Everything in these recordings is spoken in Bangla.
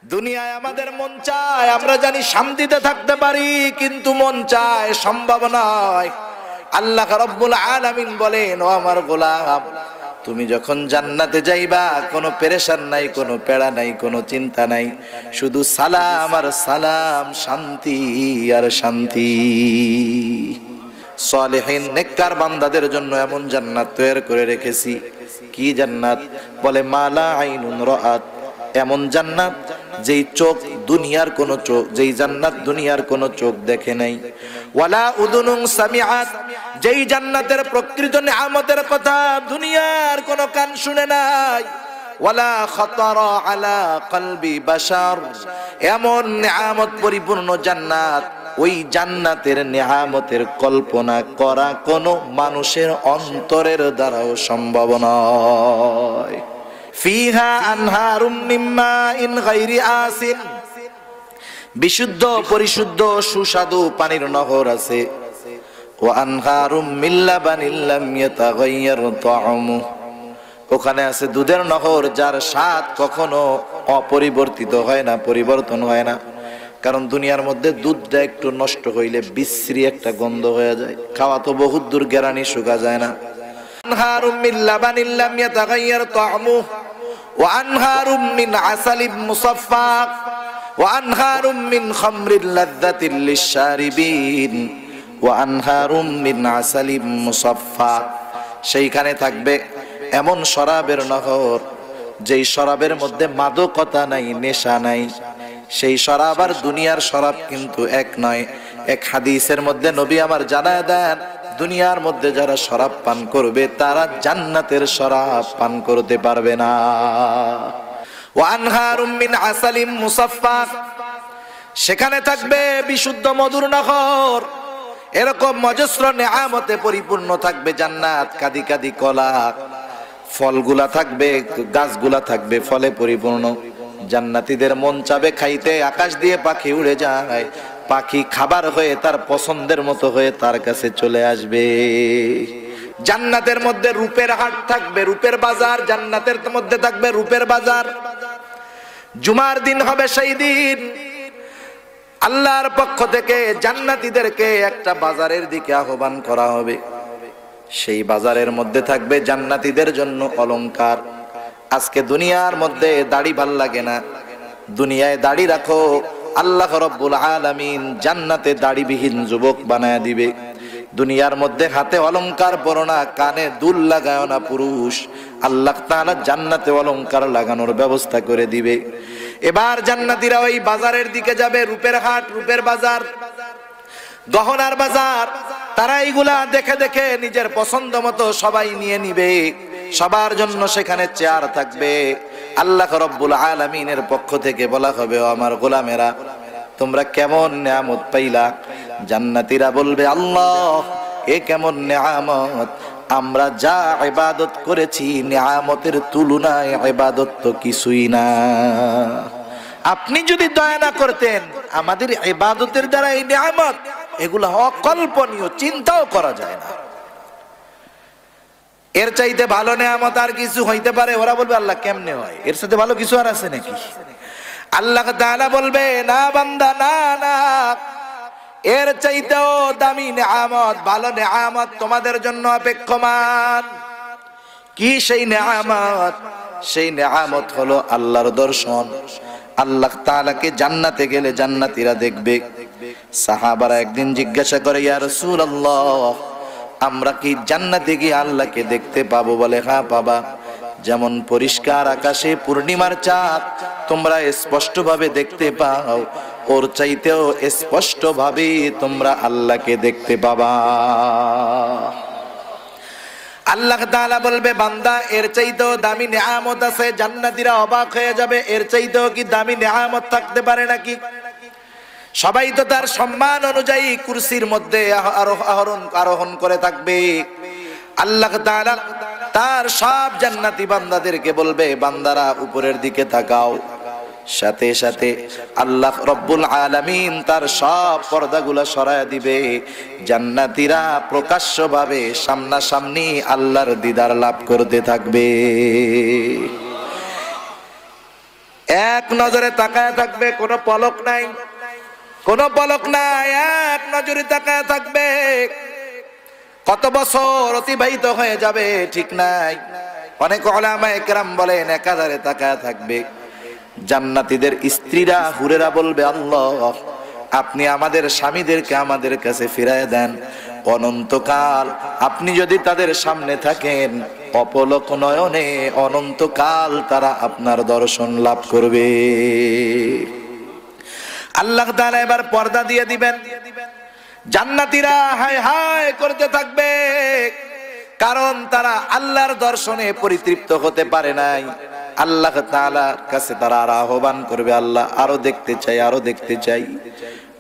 দুনিয়ায় আমাদের মন চায় আমরা জানি শান্তিতে থাকতে পারি, কিন্তু মন চায় সম্ভব নয়। আল্লাহ রাব্বুল আলামিন বলেন, ও আমার গোলাম, তুমি যখন জান্নাতে যাইবা কোনো পেরেশান নাই, কোনো পেড়া নাই, কোনো চিন্তা নাই, শুধু সালাম আর সালাম, শান্তি আর শান্তি। সালেহিন নেককার বান্দাদের জন্য এমন জান্নাত তৈরি করে রেখেছি। কি জান্নাত? বলে মালা আইনুন রাআত, এমন জান্নাত যেই চোখ দুনিয়ার কোন চোখ, যেই জান্নাত দুনিয়ার কোন চোখ দেখে নাই। ওয়ালা উদুনুন সামিআত, যেই জান্নাতের প্রকৃত নিয়ামতের কথা দুনিয়ার কোন কান শুনে নাই। ওয়ালা খাতারা আলা কলবি বাশার, এমন নিয়ামত পরিপূর্ণ জান্নাত, ওই জান্নাতের নিয়ামতের কল্পনা করা কোনো মানুষের অন্তরের দ্বারাও সম্ভব নয়। ফিহা আনহারুম মিন মাইন গায়রি আসিন, বিশুদ্ধ পরিশুদ্ধ সুস্বাদু পানির নহর আছে। ওয়া আনহারুম মিন লাবানিন লাম ইয়াতাগায়্যার তা'আমু, ওখানে আছে দুধের নহর যার স্বাদ কখনো অপরিবর্তিত হয় না, পরিবর্তন হয় না। কারণ দুনিয়ার মধ্যে দুধটা একটু নষ্ট হইলে বিশ্রী একটা গন্ধ হয়ে যায়, খাওয়া তো বহুত দূর গেরানি শুকা যায় না। আনহারুম মিন লাবানিন লাম ইয়াতাগায়্যার তা'আমু ওয়া আনহারুম মিন আসালিম মুসাফফা ওয়া আনহারুম মিন খামরিন লাযযাতিল লিশ-শারিবিন ওয়া আনহারুম মিন আসালিম মুসাফফা, সেইখানে থাকবে এমন শরাবের নহর, যেই শরাবের মধ্যে মাদকতা নাই, নেশা নাই। সেই শরাব আর দুনিয়ার শরাব কিন্তু এক নয়। এক হাদিসের মধ্যে নবী আমার জানায় দেন, দুনিয়ার মধ্যে যারা শরাব পান করবে তারা জান্নাতের শরাব পান করতে পারবে না। ওয়া আনহারুম মিন আসালিম মুসাফফা, সেখানে থাকবে বিশুদ্ধ মধুর নহর। এরকম অজস্র নিয়ামতে পরিপূর্ণ থাকবে জান্নাত। কাদি কাদি কলা, ফলগুলা থাকবে, গাছগুলা থাকবে ফলে পরিপূর্ণ। জান্নাতীদের মন চাবে খাইতে, আকাশ দিয়ে পাখি উড়ে যায়, পাখি খাবার হয়ে তার পছন্দের মতো হয়ে তার কাছে চলে আসবে। জান্নাতের মধ্যে রূপের হাট থাকবে, রূপের বাজার, জান্নাতের মধ্যে থাকবে রূপের বাজার। জুমার দিন হবে সেই দিন আল্লাহর পক্ষ থেকে জান্নাতীদেরকে একটা বাজারের দিকে আহ্বান করা হবে। সেই বাজারের মধ্যে থাকবে জান্নাতীদের জন্য অলংকার। আজকে দুনিয়ার মধ্যে দাড়ি ভাল লাগে না, দুনিয়ায় দাড়ি রাখো, আল্লাহ রাব্বুল আলামিন জান্নাতে দাড়িবিহীন যুবক বানায় দিবে। দুনিয়ার মধ্যে হাতে অলংকার পরো না, কানে দুল লাগায় না পুরুষ, আল্লাহ তাআলা জান্নাতে অলংকার লাগানোর ব্যবস্থা করে দিবে। এবার জান্নাতীরা ওই বাজারের দিকে যাবে, রূপের হাট, রূপের বাজার, গহনার বাজার। তারা এইগুলা দেখে দেখে নিজের পছন্দ মতো সবাই নিয়ে নিবে। সবার জন্য সেখানে চেয়ার থাকবে। আল্লাহ রাব্বুল আলামিনের পক্ষ থেকে বলা হবে, ও আমার গোলামেরা, তোমরা কেমন নিয়ামত পাইলা? জান্নাতীরা বলবে, আল্লাহ, এ কেমন নিয়ামত! আমরা যা ইবাদত করেছি নিয়ামতের তুলনায় ইবাদত তো কিছুই না। আপনি যদি দয়া না করতেন, আমাদের ইবাদতের দ্বারা এই নিয়ামত, এগুলো অকল্পনীয়, চিন্তাও করা যায় না। এর চাইতে ভালো নিয়ামত আর কিছু হইতে পারে? ওরা বলবে, আল্লাহ কেমনে হয়, এর সাথে ভালো কিছু আর আছে নাকি? আল্লাহ তাআলা বলবে, না বান্দা, না না, এর চাইতেও দামি নিয়ামত, ভালো নিয়ামত তোমাদের জন্য অপেক্ষমান। কি সেই নিয়ামত? সেই নিয়ামত হলো আল্লাহর দর্শন। আল্লাহ তাআলাকে জান্নাতে গেলে জান্নাতীরা দেখবে। সাহাবারা একদিন জিজ্ঞাসা করে, ইয়া রাসূলুল্লাহ, আমরা কি জান্নাতে গিয়ে আল্লাহকে দেখতে পাবো? বলে, হ্যাঁ পাবা। যেমন পরিষ্কার আকাশে পূর্ণিমার চাঁদ তোমরা স্পষ্ট ভাবে দেখতে পাও, ওর চাইতেও স্পষ্ট ভাবে তোমরা আল্লাহকে দেখতে পাবা। আল্লাহ তাআলা বলবে, বান্দা, এর চাইতেও দামি নিয়ামত আছে। জান্নাতীরা অবাক হয়ে যাবে, এর চাইতেও কি দামি নিয়ামত থাকতে পারে নাকি? সবাই তো তার সম্মান অনুযায়ী কুরসির মধ্যে আরোহণ করে থাকবে। আল্লাহ তাআলা তার সব জান্নাতি বান্দাদেরকে বলবে, বান্দারা উপরের দিকে তাকাও। সাথে সাথে আল্লাহ রব্বুল আলামিন তার সব পর্দাগুলা সরায় দিবে। জান্নাতীরা প্রকাশ্যভাবে সামনাসামনি আল্লাহর দিদার লাভ করতে থাকবে। এক নজরে তাকায় থাকবে, কোনো পলক নাই, কোনো পলক নাই, এক নজরে তাকায় থাকবে। কত বছর অতিবাহিত হয়ে যাবে ঠিক নাই। অনেক উলামায়ে কেরাম বলেন একাধারে তাকায় থাকবে। জান্নাতীদের স্ত্রীরা হুরেরা বলবে, আল্লাহ আপনি আমাদের স্বামীদেরকে আমাদের কাছে ফিরায় দেন। অনন্তকাল আপনি যদি তাদের সামনে থাকেন, অপলক নয়নে অনন্তকাল তারা আপনার দর্শন লাভ করবে। আল্লাহ তাআলা এবার পর্দা দিয়ে দিবেন। জান্নাতীরা হায় হায় করতে থাকবে, কারণ তারা আল্লাহর দর্শনে পরিতৃপ্ত হতে পারে নাই। আল্লাহ তাআলার কাছে তারা আর আহ্বান করবে, আল্লাহ আরো দেখতে চাই, আরো দেখতে চাই।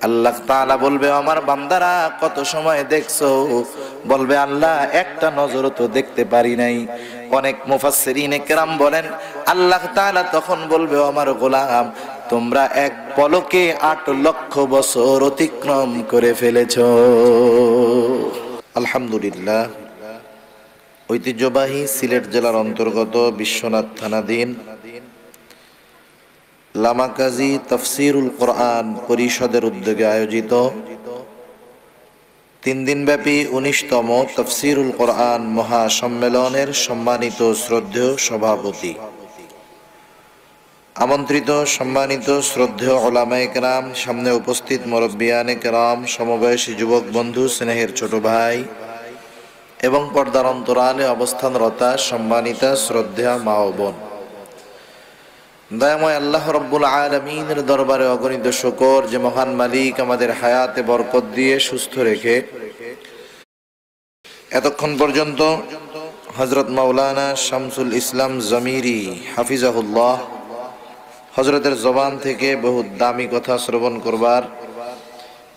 আল্লাহ তাআলা বলবে, আমার বান্দারা কত সময় দেখছো? বলবে, আল্লাহ একটা নজর তো দেখতে পারি নাই। অনেক মুফাসসিরিনে কেরাম বলেন আল্লাহ তাআলা তখন বলবে, আমার গোলাম তোমরা এক পলকে 8 লক্ষ বছর অতিক্রম করে ফেলেছো। আলহামদুলিল্লাহ। ঐতিহ্যবাহী সিলেট জেলার অন্তর্গত বিশ্বনাথ থানাধীন লামাকাজি তাফসিরুল কোরআন পরিষদের উদ্যোগে আয়োজিত 3 দিনব্যাপী 19তম তাফসিরুল কোরআন মহাসম্মেলনের সম্মানিত শ্রদ্ধেয় সভাপতি, আমন্ত্রিত সম্মানিত শ্রদ্ধেয় উলামায়ে কেরাম, সামনে উপস্থিত মুরব্বিয়ানে কেরাম, সমবয়সী যুবক বন্ধু, স্নেহের ছোট ভাই এবং পর্দার অন্তরালে অবস্থানরতা সম্মানিতা শ্রদ্ধেয়া মা ও বোন, দয়াময় আল্লাহ রব্বুল আলামিনের দরবারে অগণিত শুকর যে মহান মালিক আমাদের হায়াতে বরকত দিয়ে সুস্থ রেখে এতক্ষণ পর্যন্ত হযরত মাওলানা শামসুল ইসলাম জমিরি হাফিজাহুল্লাহ হযরতের জবান থেকে বহু দামি কথা শ্রবণ করবার,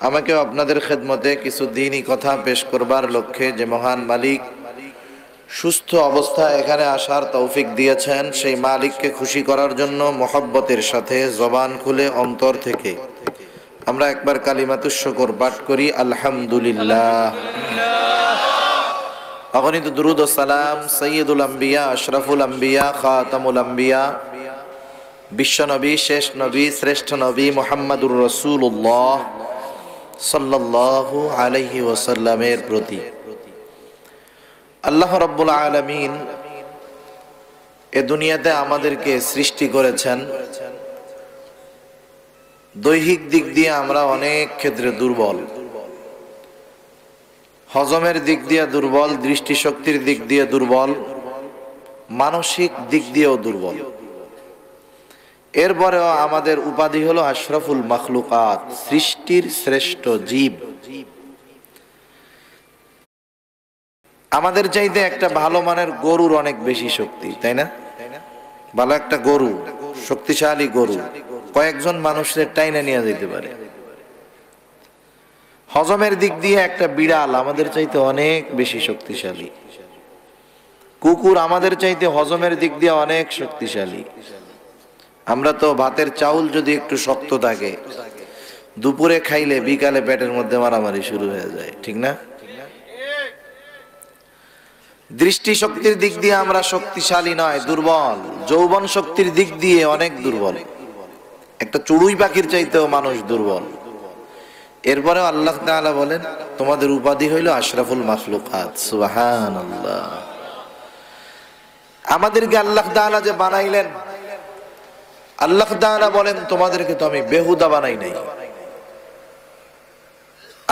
আমাকেও আপনাদের খেদমতে কিছু দ্বীনি কথা পেশ করবার লক্ষ্যে যে মহান মালিক সুস্থ অবস্থায় এখানে আসার তৌফিক দিয়েছেন, সেই মালিককে খুশি করার জন্য মহব্বতের সাথে জবান খুলে অন্তর থেকে আমরা একবার কালিমাতুশ শুকর পাঠ করি, আলহামদুলিল্লাহ। অগণিত দুরূদ ও সালাম সাইয়্যিদুল আম্বিয়া, আশরাফুল আম্বিয়া, খাতামুল আম্বিয়া, বিশ্বনবী, শেষ নবী, শ্রেষ্ঠ নবী মুহাম্মাদুর রাসূলুল্লাহ সাল্লাল্লাহু আলাইহি ওয়াসাল্লামের প্রতি। আল্লাহ রাব্বুল আলামিন এ দুনিয়াতে আমাদেরকে সৃষ্টি করেছেন। দৈহিক দিক দিয়ে আমরা অনেক ক্ষেত্রে দুর্বল, হজমের দিক দিয়ে দুর্বল, দৃষ্টিশক্তির দিক দিয়ে দুর্বল, মানসিক দিক দিয়েও দুর্বল। এরপরেও আমাদের উপাধি হলো আশরাফুল মাখলুকাত, সৃষ্টির শ্রেষ্ঠ জীব। আমাদের চাইতে একটা ভালো মানের গরুর অনেক বেশি শক্তি, তাই না? ভালো একটা গরু, শক্তিশালী গরু কয়েকজন মানুষের টাইনে নিয়ে যেতে পারে। হজমের দিক দিয়ে একটা বিড়াল আমাদের চাইতে অনেক বেশি শক্তিশালী। কুকুর আমাদের চাইতে হজমের দিক দিয়ে অনেক শক্তিশালী। আমরা তো ভাতের চাউল যদি একটু শক্ত থাকে, দুপুরে খাইলে বিকালে পেটের মধ্যে মারামারি শুরু হয়ে যায়, ঠিক না? দৃষ্টি শক্তির দিক দিয়ে আমরা শক্তিশালী নয়, দুর্বল। যৌবন শক্তির দিক দিয়ে অনেক দুর্বল, একটা চড়ুই পাখির চাইতেও মানুষ দুর্বল। এরপরেও আল্লাহ তাআলা বলেন, তোমাদের উপাধি হইল আশরাফুল মাখলুকাত। সুবহানাল্লাহ। আমাদেরকে আল্লাহ তাআলা যে বানাইলেন, আল্লাহ তাআলা বলেন, তোমাদেরকে তো আমি বেহুদা বানাই নাই।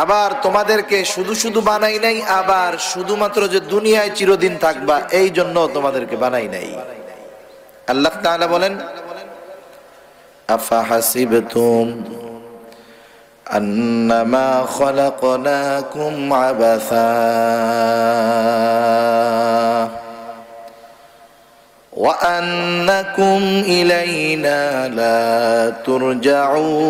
আবার তোমাদেরকে শুধু শুধু বানাই নাই, আবার শুধুমাত্র যে দুনিয়ায় চিরদিন থাকবা এই জন্য তোমাদেরকে বানাই নাই। আল্লাহ তাআলা বলেন, আফাহাসিবতুম আন্নামা খলাকনাকুম আবাসা ওয়া আন্নাকুম ইলাইনা লা তুরজাউন।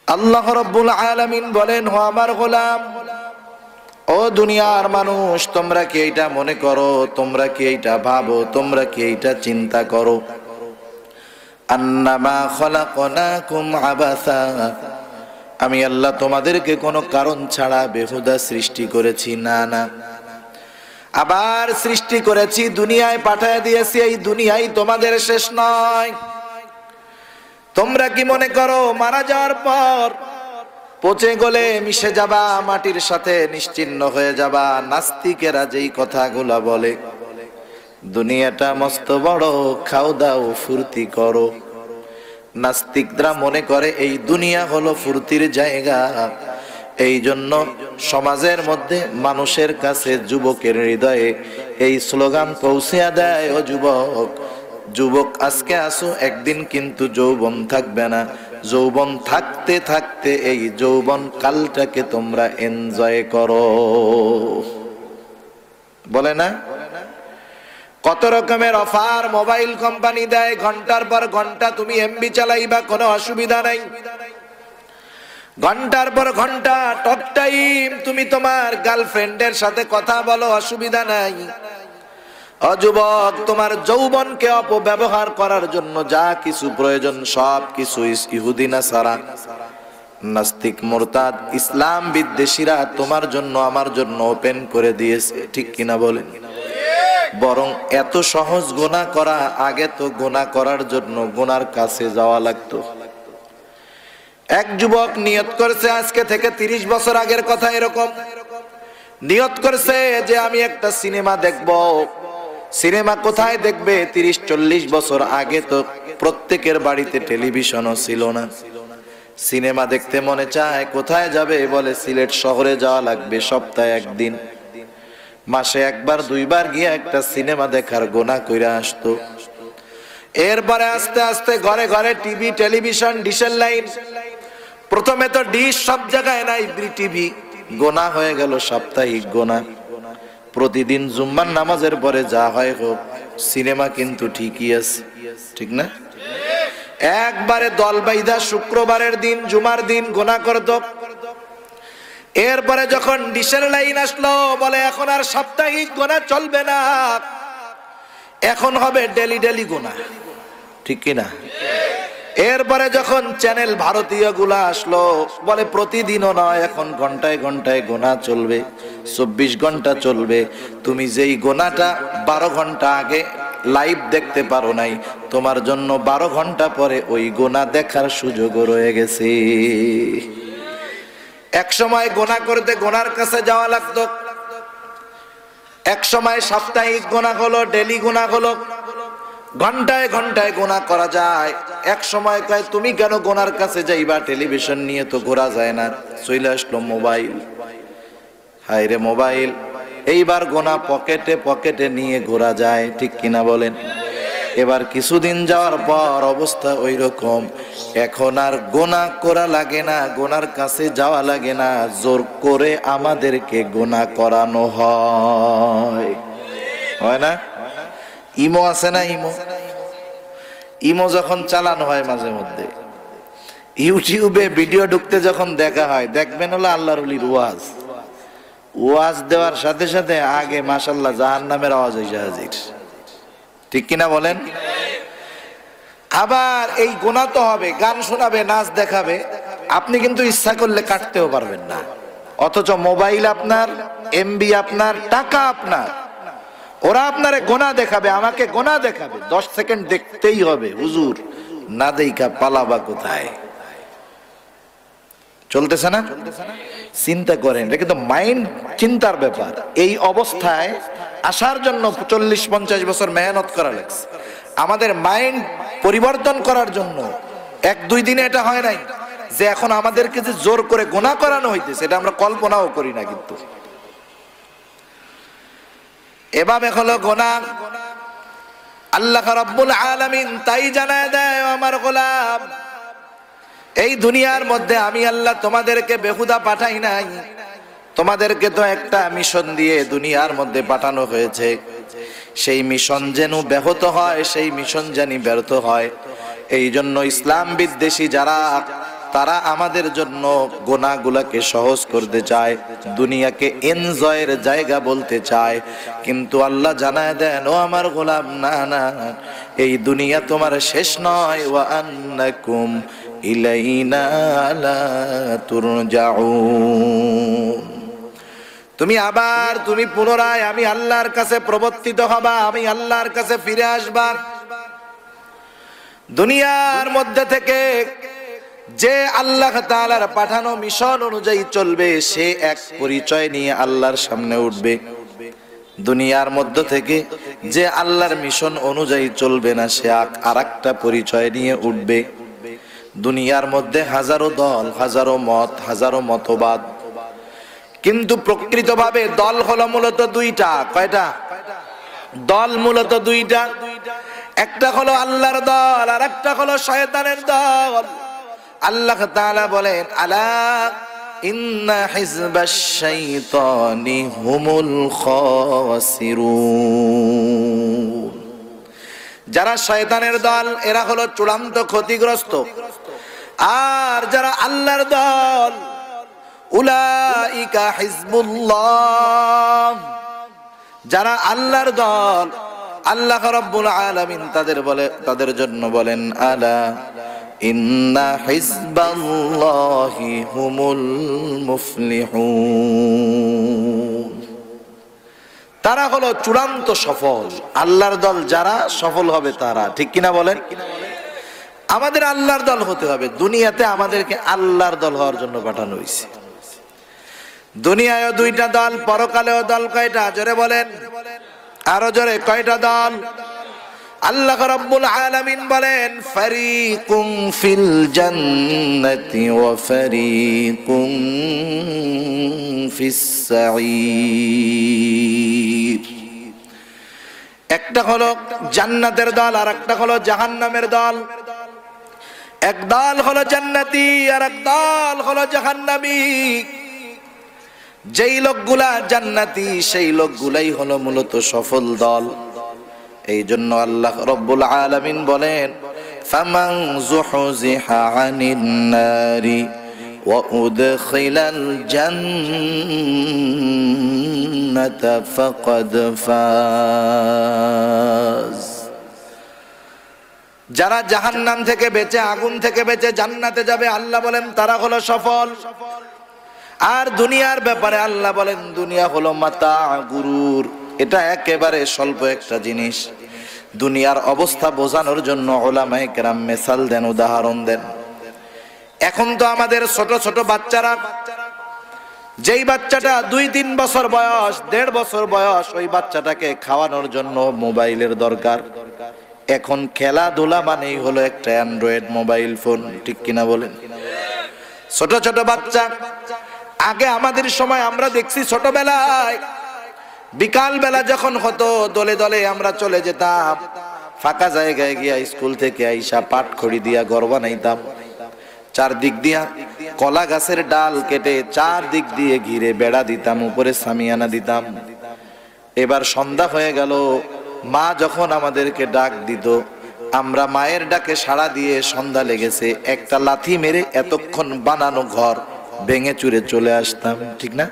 আল্লাহ রাব্বুল আলামিন বলেন, ও আমার গোলাম, ও দুনিয়ার মানুষ, তোমরা কি এইটা মনে করো, তোমরা কি এইটা ভাবো, তোমরা কি এইটা চিন্তা করো, আন্নামা খলাকনাকুম আবাসা, আমি আল্লাহ তোমাদেরকে কোনো কারণ ছাড়া বেহুদা সৃষ্টি করেছি না না, আবার সৃষ্টি করেছি, দুনিয়ায় পাঠিয়ে দিয়েছি। এই দুনিয়াই তোমাদের শেষ নয়। তোমরা কি মনে করো মারা যাওয়ার পর পচে গলে মিশে যাবা, মাটির সাথে নিশ্চিহ্ন হয়ে যাবা? নাস্তিকেরা যেই কথাগুলা বলে, দুনিয়াটা মস্ত বড়, খাও দাও ফুর্তি করো। নাস্তিকরা মনে করে এই দুনিয়া হলো ফুর্তির জায়গা। এই জন্য সমাজের মধ্যে মানুষের কাছে, যুবকের হৃদয়ে এই স্লোগান পৌঁছে দেয়, ও যুবক, যুবক আজকে আসো, একদিন কিন্তু যৌবন থাকবে না। যৌবন থাকতে থাকতে এই যৌবন কালটাকে তোমরা এনজয় করো। বলে না? কত রকমের অফার মোবাইল কোম্পানি দেয়, ঘন্টার পর ঘন্টা তুমি এমবি চালাইবা, কোনো অসুবিধা নাই। ঘন্টার পর ঘন্টা টক টাইম তুমি তোমার গার্লফ্রেন্ডের সাথে কথা বলো, অসুবিধা নাই। অযুবক, তোমার যৌবনকে অপব্যবহার করার জন্য যা কিছু প্রয়োজন সব কিছু ইহুদি নাসারা, নাস্তিক, মুরতাদ, ইসলাম বিদ্বেষীরা তোমার জন্য আমার জন্য ওপেন করে দিয়েছে। ঠিক কিনা বলেন? বরং এত সহজ গুনাহ করা, আগে তো গুনাহ করার জন্য গুনার কাছে যাওয়া লাগতো। এক যুবক নিয়ত করেছে, আজকে থেকে 30 বছর আগের কথা, এরকম নিয়ত করেছে যে আমি একটা সিনেমা দেখব। সিনেমা কোথায় দেখবে? 30-40 বছর আগে তো প্রত্যেকের বাড়িতে টেলিভিশনও ছিল না। সিনেমা দেখতে মনে চায়, কোথায় যাবে? বলে সিলেট শহরে যাওয়া লাগবে, সপ্তাহে একদিন, মাসে একবার দুইবার গিয়ে একটা সিনেমা দেখার গোনা কইরা আসতো। এরপরে আস্তে আস্তে ঘরে ঘরে টিভি, টেলিভিশন, ডিশের লাইন। প্রথমে তো ডিশ সব জায়গায় নাই, টিভি। গোনা হয়ে গেল সাপ্তাহিক গোনা। প্রতিদিন জুম্মার নামাজের পরে যা হয় হোক, সিনেমা কিন্তু ঠিকই আছে। ঠিক না? একবারে দল বাইদা শুক্রবারের দিন, জুমার দিন গোনা করত। এরপরে যখন ডিশের লাইন আসলো, বলে এখন আর সাপ্তাহিক গোনা চলবে না, এখন হবে ডেলি ডেলি গোনা। ঠিক কিনা? এরপরে যখন চ্যানেল ভারতীয় গুলা আসলো, বলে প্রতিদিনও নয়, এখন ঘন্টায় ঘন্টায় গোনা চলবে, 24 ঘন্টা চলবে। তুমি যেই গোনাটা 12 ঘন্টা আগে লাইভ দেখতে পারো নাই, তোমার জন্য 12 ঘন্টা পরে ওই গোনা দেখার সুযোগও রয়ে গেছে। এক সময় গোনা করতে গোনার কাছে যাওয়া লাগতো, এক সময় সাপ্তাহিক গোনা হলো, ডেলি গোনা হলো, ঘন্টায় ঘন্টায় গোনা করা যায়। এক সময় কয় তুমি কেন গোনার কাছে যাইবা, টেলিভিশন নিয়ে তো ঘোরা যায় না। চলে আসলো মোবাইল। হায় রে মোবাইল, এইবার গোনা পকেটে পকেটে নিয়ে ঘোরা যায়। ঠিক কিনা বলেন? এবার কিছুদিন যাওয়ার পর অবস্থা ওই রকম, এখন আর গোনা করা লাগে না, গোনার কাছে যাওয়া লাগে না, জোর করে আমাদেরকে গোনা করানো হয়। হয় না? ইমো আছে না? ইমো যখন চালানো হয়, মাঝে মধ্যে ইউটিউবে ভিডিও ঢুকতে যখন দেখা হয়, দেখবেন হলো আল্লাহর ওলির ওয়াজ দেওয়ার সাথে সাথে আগে মাশাআল্লাহ জাহান্নামের আওয়াজ হইছে হাজির। ঠিক কিনা বলেন? আবার এই গুনাহ তো হবে, গান শোনাবে, নাচ দেখাবে, আপনি কিন্তু ইচ্ছা করলে কাটতেও পারবেন না। অথচ মোবাইল আপনার, এমবি আপনার, টাকা আপনার। ওরা আপনারে গোনা দেখাবে, আমাকে গোনা দেখাবে, 10 সেকেন্ড দেখতেই হবে। হুজুর না দেইখা পালাবা কোথায়? চলতেছে না? চিন্তা করেন, এটা কিন্তু মাইন্ড, চিন্তার ব্যাপার। এই অবস্থায় আসার জন্য 40-50 বছর মেহনত করা লাগছে। আমাদের মাইন্ড পরিবর্তন করার জন্য 1-2 দিনে এটা হয় নাই। যে এখন আমাদেরকে যে জোর করে গোনা করানো হইতেছে, এটা আমরা কল্পনাও করি না। কিন্তু এভাবে হলো গোনা। আল্লাহ রাব্বুল আলামিন তাই জানায় দেয়, আমার গোলাম, এই দুনিয়ার মধ্যে আমি আল্লাহ তোমাদেরকে বেহুদা পাঠাই নাই। তোমাদেরকে তো একটা মিশন দিয়ে দুনিয়ার মধ্যে পাঠানো হয়েছে। সেই মিশন যেন ব্যাহত হয়, সেই মিশন জানি ব্যর্থ হয়। এই জন্য ইসলাম বিদ্বেষী যারা, তারা আমাদের জন্য গুনাহগুলোকে সহজ করতে চায়, দুনিয়াকে এনজয়ের জায়গা বলতে চায়। কিন্তু আল্লাহ জানায় দেন, ও আমার গোলাম, না না, এই দুনিয়া তোমার শেষ নয়। ওয়া আন্নাকুম ইলাইনা লা তুরজাউন। তুমি পুনরায় আমি আল্লাহর কাছে প্রবর্তিত হবা, আমি আল্লাহর কাছে ফিরে আসবা। দুনিয়ার মধ্যে থেকে যে আল্লাহ তাআলার পাঠানো মিশন অনুযায়ী চলবে, সে এক পরিচয় নিয়ে আল্লাহর সামনে উঠবে। দুনিয়ার মধ্যে থেকে যে আল্লাহর মিশন অনুযায়ী চলবে না, সে আরেকটা পরিচয় নিয়ে উঠবে। দুনিয়ার মধ্যে হাজারো দল, হাজারো মত, হাজারো মতবাদ, কিন্তু প্রকৃতভাবে দল হলো মূলত দুইটা। কয়টা দল? মূলত দুইটা। একটা হলো আল্লাহর দল, আর একটা হলো শয়তানের দল। আল্লাহ তাআলা বলেন, আলা ইন্না হিজবাশ শাইতানি হুমুল খাসিরুন। যারা শয়তানের দল, এরা হলো চূড়ান্ত ক্ষতিগ্রস্ত। আর যারা আল্লাহর দল, উলাইকা হিজবুল্লাহ, যারা আল্লাহর দল, আল্লাহ রাব্বুল আলামিন তাদের জন্য বলেন, আলা ইন্না হিজবাল্লাহি হুমুল মুফলিহুন। তারা হলো চূড়ান্ত সফল। আল্লাহর দল যারা, সফল হবে তারা। ঠিক কিনা বলেন? আমাদের আল্লাহর দল হতে হবে। দুনিয়াতে আমাদেরকে আল্লাহর দল হওয়ার জন্য পাঠানো হয়েছে। দুনিয়ায়ও দুইটা দল, পরকালেও দল। কয়টা? জোরে বলেন, আরো জোরে। কয়টা দল? আল্লাহ রাব্বুল আলামিন বলেন, ফারিকুম ফিল জান্নাতি ওয়া ফারিকুম ফিস সাঈর। একটা হলো জান্নাতের দল, আর একটা হলো জাহান্নামের দল। এক দল হলো জান্নাতি, আর এক দল হলো জাহান্নামী। যেই লোকগুলা জান্নাতি, সেই লোকগুলাই হলো মূলত সফল দল। এই জন্য আল্লাহ রাব্বুল আলামিন বলেন, ফামান যুহজিহা আনিন নারি ওয়া উদখিলাল জান্নাতা ফাকাদ ফাজ। যারা জাহান্নাম থেকে বেঁচে, আগুন থেকে বেঁচে জান্নাতে যাবে, আল্লাহ বলেন তারা হলো সফল। আর দুনিয়ার ব্যাপারে আল্লাহ বলেন, দুনিয়া হলো মাতা, গুরুর। এটা একেবারে স্বল্প একটা জিনিস। দুনিয়ার অবস্থা বোঝানোর জন্য উলামায়ে কেরাম মিসাল দেন, উদাহরণ দেন। এখন তো আমাদের ছোট ছোট বাচ্চারা, যেই বাচ্চাটা 2-3 বছর বয়স, 1.5 বছর বয়স, ওই বাচ্চাটাকে খাওয়ানোর জন্য মোবাইলের দরকার। এখন খেলাধুলা মানেই হলো একটা অ্যান্ড্রয়েড মোবাইল ফোন। ঠিক কিনা বলেন? ছোট ছোট বাচ্চা। আগে আমাদের সময় আমরা দেখছি, ছোটবেলায় বিকাল বেলা যখন হতো, দলে দলে আমরা চলে যেতাম, ফাঁকা জায়গায় গিয়া স্কুল থেকে আইসা পাটখড়ি দিয়া ঘর বানাইতাম। চারদিক দিয়া কলা গাছের ডাল কেটে চারদিক দিয়ে ঘিরে বেড়া দিতাম, উপরে সামিয়ানা দিতাম। এবার সন্ধ্যা হয়ে গেল, মা যখন আমাদেরকে ডাক দিত, আমরা মায়ের ডাকে সাড়া দিয়ে সন্ধ্যা লেগেছে, একটা লাথি মেরে এতক্ষণ বানানো ঘর ভেঙে চুরে চলে আসতাম। ঠিক না?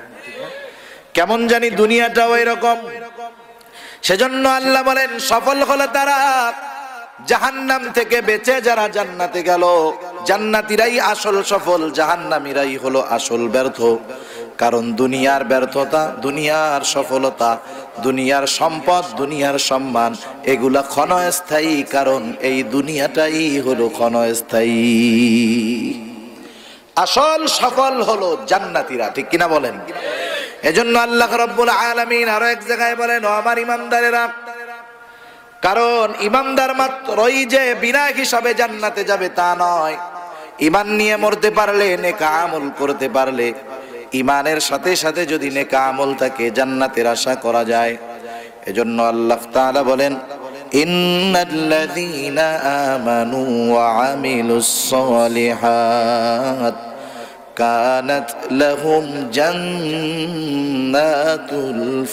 কেমন জানি দুনিয়াটাও এরকম। সেজন্য আল্লাহ বলেন, সফল হলো তারা জাহান্নাম থেকে বেঁচে যারা জান্নাতে গেল। জান্নাতীরাই আসল সফল, জাহান্নামীরাই হলো আসল ব্যর্থ। কারণ দুনিয়ার ব্যর্থতা, দুনিয়ার সফলতা, দুনিয়ার সম্পদ, দুনিয়ার সম্মান, এগুলা ক্ষণস্থায়ী। কারণ এই দুনিয়াটাই হলো ক্ষণস্থায়ী। আসল সফল হলো জান্নাতীরা। ঠিক কিনা বলেন? এজন্য আল্লাহ রাব্বুল আলামিন আরো এক জায়গায় বলেন, ও আমার ঈমানদারেরা, কারণ ঈমানদার মাত্রই যে বিনা হিসাবে জান্নাতে যাবে তা নয়। ঈমান নিয়ে মরতে পারলে, নেক আমল করতে পারলে, ঈমানের সাথে সাথে যদি নেক আমল থাকে, জান্নাতের আশা করা যায়। এজন্য আল্লাহ তাআলা বলেন, ইন্নাল্লাযীনা আমানু ওয়া আমিলুস সালিহাত কানাত লাহুম জান্নাতুল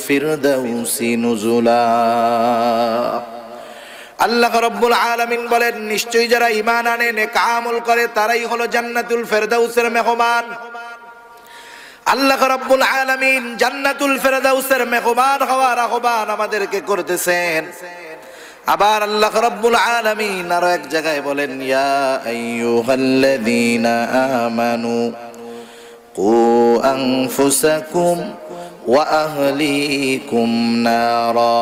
ফিরদাউসি নুজুলা। আল্লাহ রাব্বুল আলামিন বলেন, নিশ্চয়ই যারা ঈমান আনে, নেক আমল করে, তারাই হলো জান্নাতুল ফিরদাউসের মেহমান। আল্লাহ রাব্বুল আলামিন জান্নাতুল ফিরদাউসের মেহমান হওয়ার আহ্বান আমাদেরকে করতেছেন। আবার আল্লাহ রাব্বুল আলামিন আরো এক জায়গায় বলেন, ইয়া আইয়ুহাল্লাযীনা আমানু কু আনফুসাকুম ওয়া আহলিকুম নারা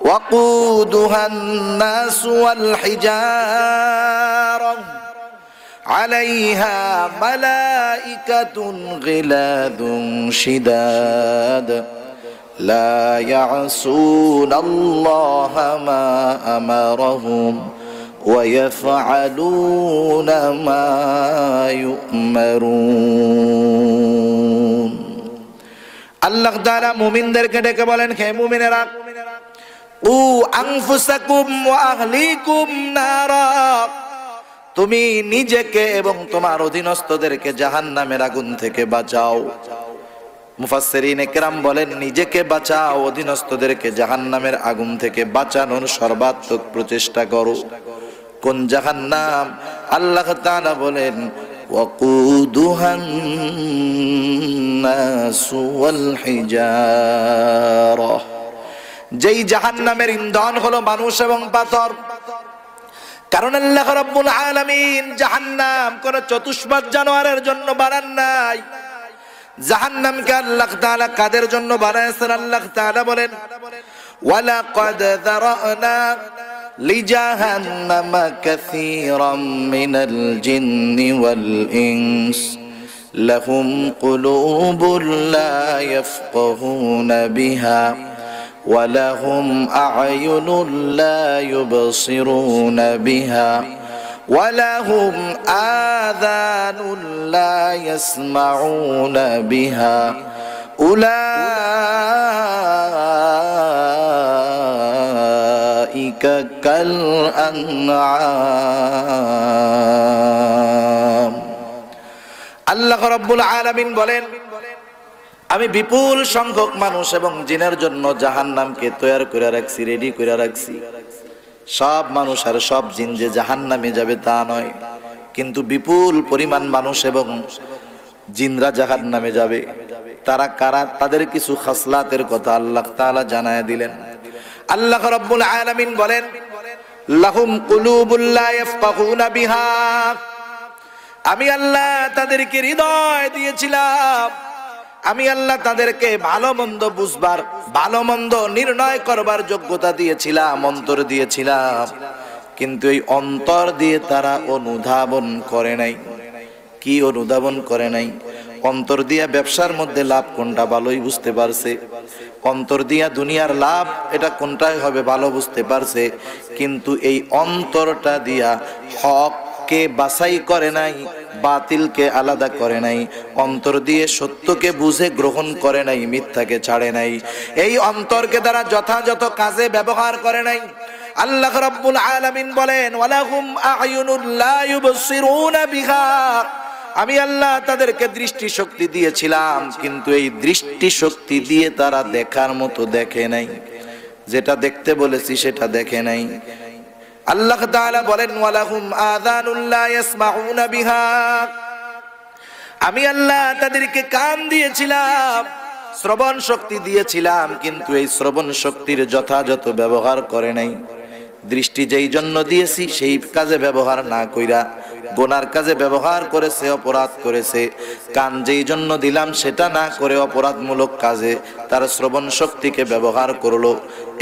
ওয়াকুদুহা আন-নাস ওয়াল হিজারা আলাইহা মালাইকাতুন গিলাদুন শিদাদ লা ইয়াসুনাল্লাহা মা আমারাহুম ওয়া ইয়াফআলুনা মা ইউমারুন। আল্লাহ তাআলা মুমিনদেরকে ডেকে বলেন, হে মুমিনেরা, উ আনফুসাকুম ওয়া আহলিকুম নারা, তুমি নিজেকে এবং তোমার অধীনস্থদেরকে জাহান্নামের আগুন থেকে বাঁচাও। মুফাসসিরিনে কেরাম বলেন, নিজেকে বাঁচাও, অধীনস্থদেরকে জাহান্নামের আগুন থেকে বাঁচানোর সর্বাত্মক প্রচেষ্টা করো। কোন জাহান্নাম? আল্লাহ তাআলা বলেন, ওয়াকুদুহান নাসু ওয়াল হিজারা, যেই জাহান্নামের ইন্ধন হলো মানুষ এবং পাথর। কারণ আল্লাহ রাব্বুল আলামিন জাহান্নাম কোন চতুষ্পাদ জানোয়ারের জন্য বানান নাই। জাহান্নামকে আল্লাহ তাআলা কাদের জন্য বানাইছেন? আল্লাহ তাআলা বলেন, ওয়ালাকাদ যারানা লিজাহান্নামা কাসীরাম মিনাল জিন্নি ওয়াল ইনস লাহুম কুলুবুন লা ইয়াফকাহুনা বিহা ওয়ালাহুম আ'য়ুনুন লা ইউবসিরুনা বিহা ওয়ালাহুম আযানুন লা ইয়াসমাউনা বিহা উলাইকা কাল আনআম। আল্লাহ রাব্বুল আলামিন বলেন, আমি বিপুল সংখ্যক মানুষ এবং জিনের জন্য জাহান্নামকে তৈরি করে রাখছি, রেডি করে রাখছি। সব মানুষ আর সব জিন যে জাহান্নামে যাবে তা নয়, কিন্তু বিপুল পরিমাণ মানুষ এবং জিনরা জাহান্নামে যাবে। তারা কারা? তাদের কিছু খাসলাতের কথা আল্লাহ তাআলা জানায় দিলেন। আল্লাহ রাব্বুল আলামিন বলেন, লাহুম কুলুবুন লা ইয়াফকাহুনা বিহা, আমি আল্লাহ তাদেরকে হৃদয় দিয়েছিলাম, আমি আল্লাহ তাদেরকে ভালো মন্দ বুঝবার, ভালো মন্দ নির্ণয় করবার যোগ্যতা দিয়েছিলাম, অন্তর দিয়েছিলাম, কিন্তু এই অন্তর দিয়ে তারা অনুধাবন করে নাই। কি অনুধাবন করে নাই? অন্তর দিয়া ব্যবসার মধ্যে লাভ কোনটা ভালোই বুঝতে পারছে, অন্তর দিয়া দুনিয়ার লাভ এটা কোনটাই হবে ভালো বুঝতে পারছে, কিন্তু এই অন্তরটা দিয়া হককে বাছাই করে নাই, বাতিলকে আলাদা করে নাই, অন্তর দিয়ে সত্যকে বুঝে গ্রহণ করে নাই, মিথ্যাকে ছাড়ে নাই, এই অন্তরকে তারা যথাযথ কাজে ব্যবহার করে নাই। আল্লাহ রাব্বুল আলামিন বলেন, ওয়ালাহুম আ'য়ুনুন লা ইউবসিরুনা বিহা, আমি আল্লাহ তাদেরকে দৃষ্টি শক্তি দিয়েছিলাম, কিন্তু এই দৃষ্টি শক্তি দিয়ে তারা দেখার মতো দেখে নাই, যেটা দেখতে বলেছি সেটা দেখে নাই। আল্লাহ তাআলা বলেন, ওয়ালাহুম আযানুন লা ইয়াসমাউনা বিহা, আমি আল্লাহ তাদেরকে কান দিয়েছিলাম, শ্রবণ শক্তি দিয়েছিলাম, কিন্তু এই শ্রবণ শক্তির যথাযথ ব্যবহার করে নাই। দৃষ্টি যেই জন্য দিয়েছি সেই কাজে ব্যবহার না কইরা গুনার কাজে ব্যবহার করেছে, অপরাধ করেছে। কান যেই জন্য দিলাম সেটা না করে অপরাধমূলক কাজে তার শ্রবণ শক্তিকে ব্যবহার করলো।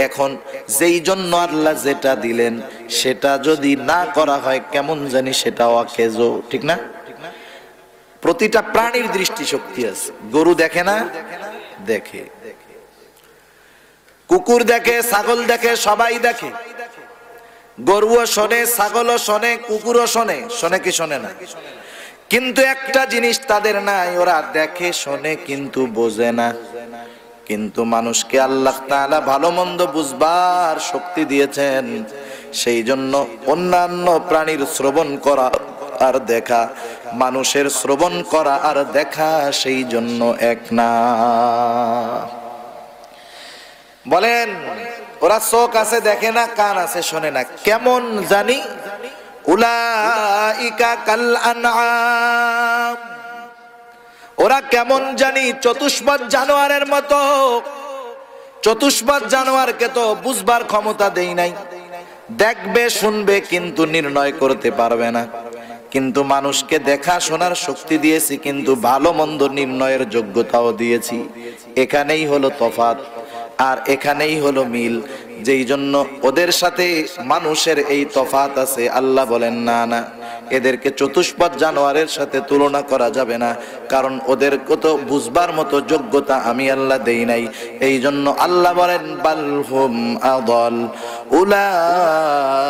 এখন যেই জন্য আল্লাহ যেটা দিলেন সেটা যদি না করা হয় কেমন জানি সেটা অকেজ, ঠিক না? প্রতিটা প্রাণীর দৃষ্টি শক্তি আছে। গরু দেখে না? দেখে। কুকুর দেখে, ছাগল দেখে, সবাই দেখে। গরুও শোনে, ছাগলও শোনে, কুকুরও শোনে। শোনে কি শোনে না? কিন্তু একটা জিনিস তাদের নাই, ওরা দেখে শোনে কিন্তু বোঝে না। কিন্তু মানুষকে আল্লাহ তাআলা ভালো মন্দ বুঝবার শক্তি দিয়েছেন, সেই জন্য অন্যান্য প্রাণীর শ্রবণ করা আর দেখা, মানুষের শ্রবণ করা আর দেখা সেই জন্য এক না। বলেন, ওরা চোখ আছে দেখে না, কান আছে শোনে না, কেমন জানি উলাইকা কাল আনআম, ওরা কেমন জানি চতুষ্পদ জানোয়ারের মতো। চতুষ্পদ জানোয়ারকে তো বুঝবার ক্ষমতা দেই নাই, দেখবে শুনবে কিন্তু নির্ণয় করতে পারবে না। কিন্তু মানুষকে দেখা শোনার শক্তি দিয়েছি, কিন্তু ভালো মন্দ নির্ণয়ের যোগ্যতাও দিয়েছি। এখানেই হলো তফাৎ, আর এখানেই হলো মিল। যেই জন্য ওদের সাথে মানুষের এই তফাৎ আছে, আল্লাহ বলেন না না, এদেরকে চতুষ্পদ জানোয়ারের সাথে তুলনা করা যাবে না, কারণ ওদের কত বুঝবার মতো যোগ্যতা আমি আল্লাহ দেই নাই। এই জন্য আল্লাহ বলেন বালহুম আদল উলাইকা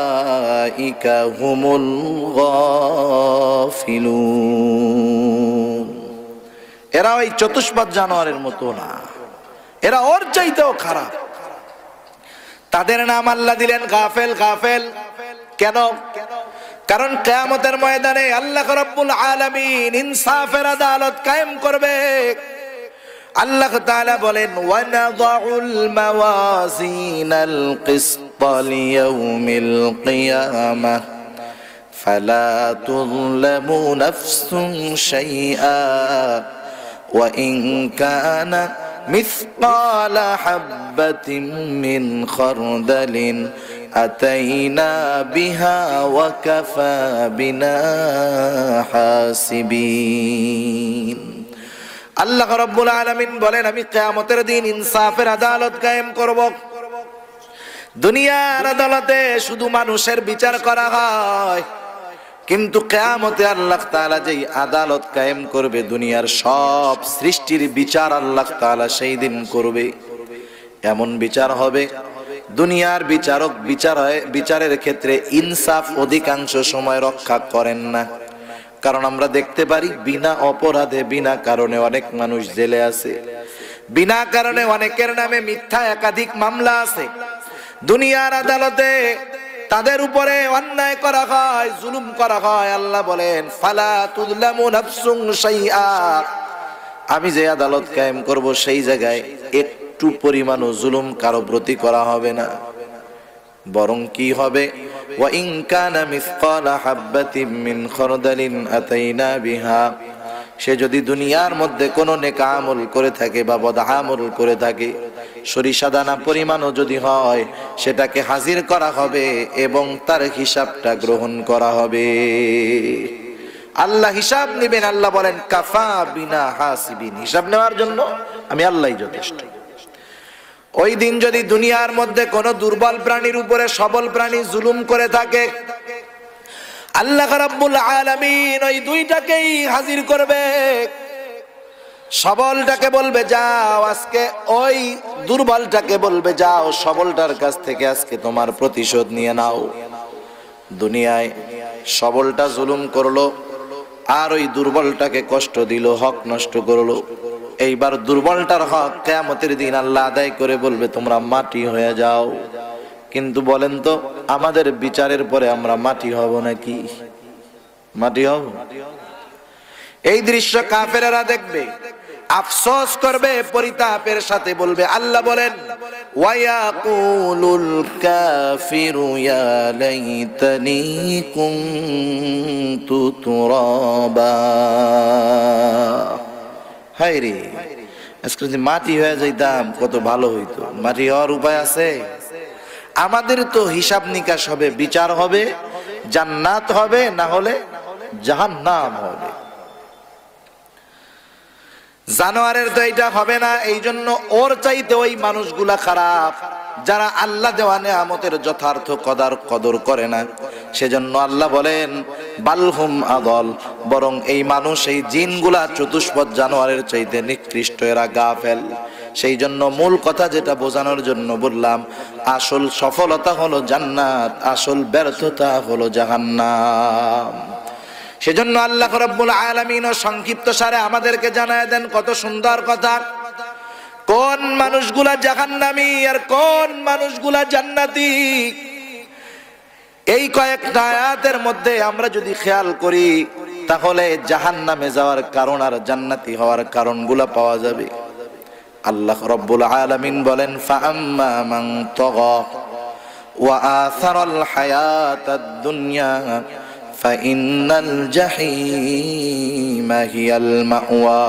হুমুল গাফিলুন। এরা ওই চতুষ্পদ জানোয়ারের মতো না, এরা ওর চাইতেও খারাপ। তাদের নাম আল্লাহ দিলেন গাফেল। গাফেল কেন? কারণ কিয়ামতের ময়দানে আল্লাহ রাব্বুল আলামিন ইনসাফের আদালত কায়েম করবে। আল্লাহ তাআলা বলেন ওয়ানাযাউল মাওয়াজিনাল কিসতা লিয়াউমিল কিয়ামাহ ফালা তুযলামু নাফসুন শাইআ ওয়া ইন কানা مثقال حبة من خردل أتينا بها وكفى بنا حاسبين। আল্লাহ রাব্বুল আলামিন বলেন আমি কিয়ামতের দিন ইনসাফের আদালত কায়েম করব। দুনিয়ার আদালতে শুধু মানুষের বিচার করা হয়, কিন্তু কিয়ামতে আল্লাহ তাআলা যেই আদালত কায়েম করবে, দুনিয়ার সব সৃষ্টির বিচার আল্লাহ তাআলা সেই দিন করবে। এমন বিচার হবে, দুনিয়ার বিচারক বিচারের ক্ষেত্রে ইনসাফ অধিকাংশ সময় রক্ষা করেন না। কারণ আমরা দেখতে পারি বিনা অপরাধে বিনা কারণে অনেক মানুষ জেলে আছে, বিনা কারণে অনেকের নামে মিথ্যা একাধিক মামলা আছে। দুনিয়ার আদালতে তাদের উপরে অন্যায় করা হয়, জুলুম করা হয়। আল্লাহ বলেন ফালা তুযলামু নাফসুন শাইআ, আমি যে আদালত কায়েম করব সেই জায়গায় একটু পরিমাণও জুলুম কারো প্রতি করা হবে না। বরং কি হবে, ওয়া ইন কানা মিসকালা হাববাতিন মিন খারদালিন আতাইনা বিহা, সে যদি দুনিয়ার মধ্যে কোনো নেক আমল করে থাকে বা বদ আমল করে থাকে, সরিষা দানা পরিমাণও যদি হয়, সেটাকে হাজির করা হবে এবং তার হিসাবটা গ্রহণ করা হবে। আল্লাহ হিসাব নেবেন। আল্লাহ বলেন কাফা বিনা হাসিবিন, হিসাব নেওয়ার জন্য আমি আল্লাহই যথেষ্ট। ওই দিন যদি দুনিয়ার মধ্যে কোনো দুর্বল প্রাণীর উপরে সবল প্রাণী জুলুম করে থাকে, আল্লাহ রাব্বুল আলামিন ওই দুইটাকেই হাজির করবে। সবলটাকে বলবে যাও আজকে, ওই দুর্বলটাকে বলবে যাও সবলটার কাছ থেকে আজকে তোমার প্রতিশোধ নিয়ে নাও। দুনিয়ায় সবলটা জুলুম করলো, আর ওই দুর্বলটাকে কষ্ট দিল, হক নষ্ট করলো। এইবার দুর্বলটার হক কিয়ামতের দিন আল্লাহ আদায় করে বলবে তোমরা মাটি হয়ে যাও। কিন্তু বলেন তো, আমাদের বিচারের পরে আমরা মাটি হব নাকি? মাটি হব? এই দৃশ্য কাফেরেরা দেখবে, আফসোস করবে, পরিতাপের সাথে বলবে। আল্লাহ বলেন ওয়ায়াকুলুল কাফিরু ইয়া লাইতানি কুনতু তুরাবা, হায় রে, আজকে যদি মাটি হয়ে যাইতাম কত ভালো হইতো। মাটি হওয়ার উপায় আছে? আমাদের তো হিসাব নিকাশ হবে, বিচার হবে, জান্নাত হবে, না হলে জাহান্নাম হবে। জানোয়ারের তো এইটা হবে না। এই জন্য ওর চাইতে ওই মানুষগুলা খারাপ, যারা আল্লাহ দেওয়া নেয়ামতের যথার্থ কদর করে না। সেজন্য আল্লাহ বলেন বালহুম আদল, বরং এই মানুষ, এই জিনগুলা চতুষ্পদ জানোয়ারের চাইতে নিকৃষ্ট, এরা গাফেল। সেই জন্য মূল কথা যেটা বোঝানোর জন্য বললাম, আসল সফলতা হলো জান্নাত, আসল ব্যর্থতা হলো জাহান্নাম। সেজন্য আল্লাহ রাব্বুল আলামিন সংক্ষিপ্ত সারে আমাদেরকে জানায় দেন কত সুন্দর কথা, কোন মানুষগুলা জাহান্নামী আর কোন মানুষগুলা জান্নাতি। এই কয়েকটা আয়াতের মধ্যে আমরা যদি খেয়াল করি, তাহলে জাহান্নামে যাওয়ার কারণ আর জান্নাতি হওয়ার কারণগুলা পাওয়া যাবে। আল্লাহ রাব্বুল আলামিন বলেন ফাআম্মা মান তাগা ওয়া আসারাল হায়াতাদ দুনিয়া ফাইন্নাল জাহিমা হিয়াল মাওয়া।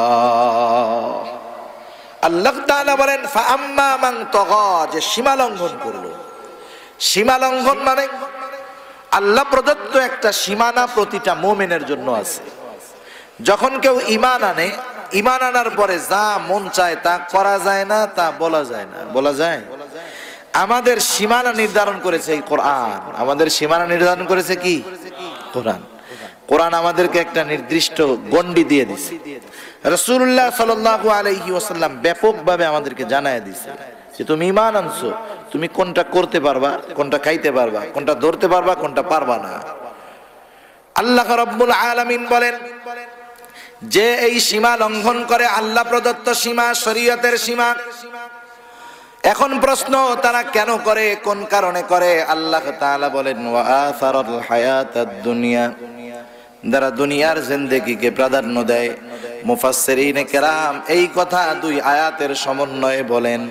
আল্লাহ তাআলা বলেন ফাআম্মা মান তাগা, যে সীমা লঙ্ঘন করলো, সীমা লঙ্ঘন মানে আল্লাহ প্রদত্ত একটা সীমানা প্রতিটা মুমিনের জন্য আছে। যখন কেউ ঈমান আনে, ঈমান আনার পরে যা মন চায় তা করা যায় না, তা বলা যায় না। বলা যায়? আমাদের সীমানা নির্ধারণ করেছে এই কোরআন। আমাদের সীমানা নির্ধারণ করেছে কি? কোরআন। কোরআন আমাদেরকে একটা নির্দিষ্ট গণ্ডি দিয়ে দিছে। রাসূলুল্লাহ সাল্লাল্লাহু আলাইহি ওয়াসাল্লাম ব্যাপকভাবে আমাদেরকে জানায় দিছে যে তুমি ঈমান আনছো, তুমি কোনটা করতে পারবা, কোনটা খাইতে পারবা, কোনটা ধরতে পারবা, কোনটা পারবা না। আল্লাহ রাব্বুল আলামিন বলেন যে এই সীমা লঙ্ঘন করে, আল্লাহ প্রদত্ত সীমা, শরীয়তের সীমা, এখন প্রশ্ন তারা কেন করে, কোন কারণে করে? আল্লাহ তাআলা বলেন ওয়া আসারাল হায়াতাদ দুনিয়া, যারা দুনিয়ার জিন্দেগিকে প্রাধান্য দেয়। মুফাসসিরিনে কেরাম এই কথা দুই আয়াতের সমন্বয়ে বলেন